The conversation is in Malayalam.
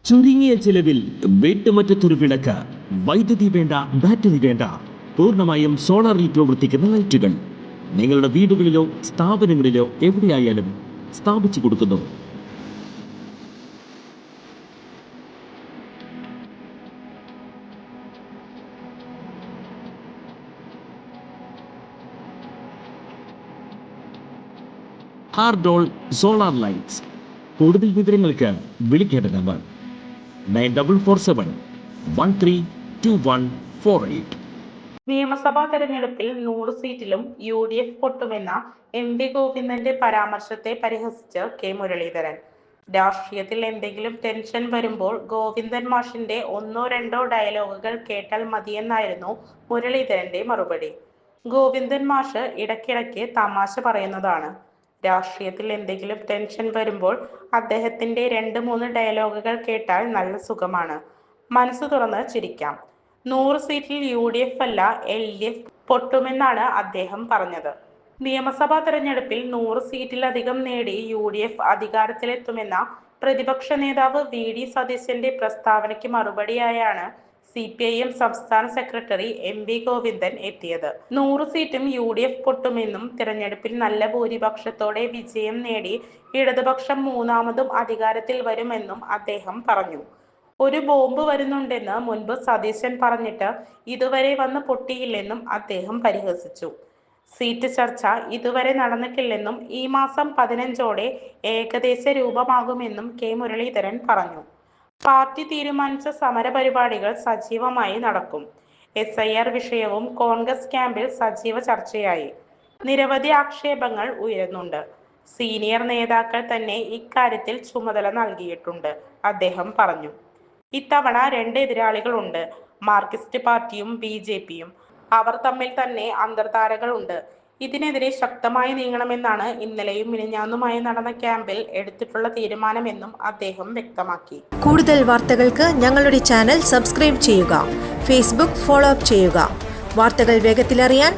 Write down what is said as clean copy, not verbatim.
ചുരുങ്ങിയ ചിലവിൽ വീട്ടുമുറ്റത്തൊരു വിളക്ക്, വൈദ്യുതി വേണ്ട, ബാറ്ററി വേണ്ട, പൂർണ്ണമായും സോളാറിൽ പ്രവർത്തിക്കുന്ന ലൈറ്റുകൾ നിങ്ങളുടെ വീടുകളിലോ സ്ഥാപനങ്ങളിലോ എവിടെയായാലും സ്ഥാപിച്ചു കൊടുക്കുന്നു. ഹാർഡോൾ സോളാർ ലൈറ്റ്സ്. കൂടുതൽ വിവരങ്ങൾക്ക് വിളിക്കേണ്ട നമ്പർ 9447132148. നിയമസഭാ തെരഞ്ഞെടുപ്പിൽ 100 സീറ്റിലും UDF പൊട്ടുമെന്ന MV ഗോവിന്ദന്റെ പരാമർശത്തെ പരിഹസിച്ച് കെ മുരളീധരൻ. രാഷ്ട്രീയത്തിൽ എന്തെങ്കിലും ടെൻഷൻ വരുമ്പോൾ ഗോവിന്ദൻ മാഷിന്റെ ഒന്നോ രണ്ടോ ഡയലോഗുകൾ കേട്ടാൽ മതിയെന്നായിരുന്നു മുരളീധരന്റെ മറുപടി. ഗോവിന്ദൻ മാഷ് ഇടയ്ക്കിടയ്ക്ക് തമാശ പറയുന്നതാണ്. രാഷ്ട്രീയത്തിൽ എന്തെങ്കിലും ടെൻഷൻ വരുമ്പോൾ അദ്ദേഹത്തിന്റെ 2-3 ഡയലോഗുകൾ കേട്ടാൽ നല്ല സുഖമാണ്. മനസ്സ് തുറന്ന് ചിരിക്കാം. 100 സീറ്റിൽ UDF അല്ല LDF പൊട്ടുമെന്നാണ് അദ്ദേഹം പറഞ്ഞത്. നിയമസഭാ തെരഞ്ഞെടുപ്പിൽ 100 സീറ്റിലധികം നേടി UDF അധികാരത്തിലെത്തുമെന്ന പ്രതിപക്ഷ നേതാവ് VD സതീശന്റെ പ്രസ്താവനയ്ക്ക് മറുപടിയായാണ് CPIM സംസ്ഥാന സെക്രട്ടറി MV ഗോവിന്ദൻ എത്തിയത്. 100 സീറ്റും UDF പൊട്ടുമെന്നും തെരഞ്ഞെടുപ്പിൽ നല്ല ഭൂരിപക്ഷത്തോടെ വിജയം നേടി ഇടതുപക്ഷം മൂന്നാമതും അധികാരത്തിൽ വരുമെന്നും അദ്ദേഹം പറഞ്ഞു. ഒരു ബോംബ് വരുന്നുണ്ടെന്ന് മുൻപ് സതീശൻ പറഞ്ഞിട്ട് ഇതുവരെ വന്ന് പൊട്ടിയില്ലെന്നും അദ്ദേഹം പരിഹസിച്ചു. സീറ്റ് ചർച്ച ഇതുവരെ നടന്നിട്ടില്ലെന്നും ഈ മാസം 15ഓടെ ഏകദേശ രൂപമാകുമെന്നും കെ മുരളീധരൻ പറഞ്ഞു. പാർട്ടി തീരുമാനിച്ച സമരപരിപാടികൾ സജീവമായി നടക്കും. SIR വിഷയവും കോൺഗ്രസ് ക്യാമ്പിൽ സജീവ ചർച്ചയായി. നിരവധി ആക്ഷേപങ്ങൾ ഉയരുന്നുണ്ട്. സീനിയർ നേതാക്കൾ തന്നെ ഇക്കാര്യത്തിൽ ചുമതല നൽകിയിട്ടുണ്ട്, അദ്ദേഹം പറഞ്ഞു. ഇത്തവണ 2 എതിരാളികളുണ്ട്, മാർക്സിസ്റ്റ് പാർട്ടിയും BJPയും. അവർ തമ്മിൽ തന്നെ അന്തർധാരകളുണ്ട്. ഇതിനെതിരെ ശക്തമായി നീങ്ങണമെന്നാണ് ഇന്നലെയും മിനിഞ്ഞാന്നുമായി നടന്ന ക്യാമ്പിൽ എടുത്തിട്ടുള്ള തീരുമാനമെന്നും അദ്ദേഹം വ്യക്തമാക്കി. കൂടുതൽ വാർത്തകൾക്ക് ഞങ്ങളുടെ ചാനൽ സബ്സ്ക്രൈബ് ചെയ്യുക. ഫേസ്ബുക്ക് ഫോളോ അപ്പ് ചെയ്യുക. വാർത്തകൾ വേഗത്തിലറിയാൻ